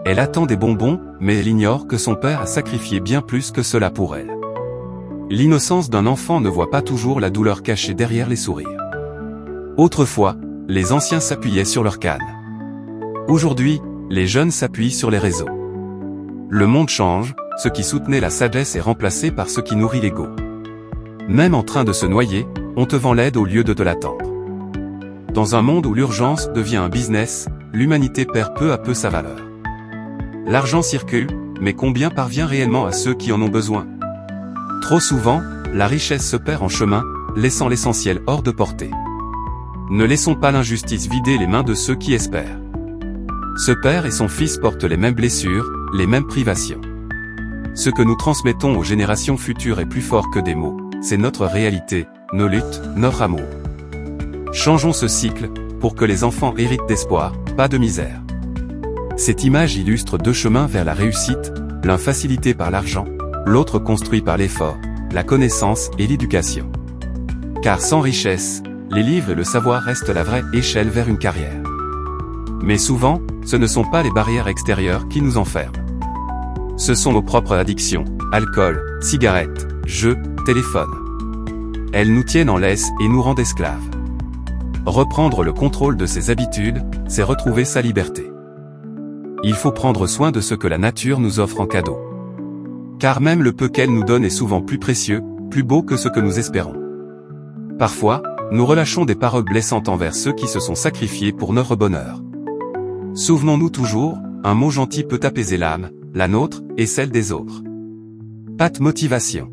Elle attend des bonbons, mais elle ignore que son père a sacrifié bien plus que cela pour elle. L'innocence d'un enfant ne voit pas toujours la douleur cachée derrière les sourires. Autrefois, les anciens s'appuyaient sur leur canne. Aujourd'hui, les jeunes s'appuient sur les réseaux. Le monde change, ce qui soutenait la sagesse est remplacé par ce qui nourrit l'ego. Même en train de se noyer, on te vend l'aide au lieu de te l'attendre. Dans un monde où l'urgence devient un business, l'humanité perd peu à peu sa valeur. L'argent circule, mais combien parvient réellement à ceux qui en ont besoin? Trop souvent, la richesse se perd en chemin, laissant l'essentiel hors de portée. Ne laissons pas l'injustice vider les mains de ceux qui espèrent. Ce père et son fils portent les mêmes blessures, les mêmes privations. Ce que nous transmettons aux générations futures est plus fort que des mots, c'est notre réalité, nos luttes, notre amour. Changeons ce cycle, pour que les enfants héritent d'espoir, pas de misère. Cette image illustre deux chemins vers la réussite, l'un facilité par l'argent, l'autre construit par l'effort, la connaissance et l'éducation. Car sans richesse, les livres et le savoir restent la vraie échelle vers une carrière. Mais souvent, ce ne sont pas les barrières extérieures qui nous enferment. Ce sont nos propres addictions, alcool, cigarettes, jeux, téléphone. Elles nous tiennent en laisse et nous rendent esclaves. Reprendre le contrôle de ses habitudes, c'est retrouver sa liberté. Il faut prendre soin de ce que la nature nous offre en cadeau. Car même le peu qu'elle nous donne est souvent plus précieux, plus beau que ce que nous espérons. Parfois, nous relâchons des paroles blessantes envers ceux qui se sont sacrifiés pour notre bonheur. Souvenons-nous toujours, un mot gentil peut apaiser l'âme, la nôtre et celle des autres. Pas de motivation.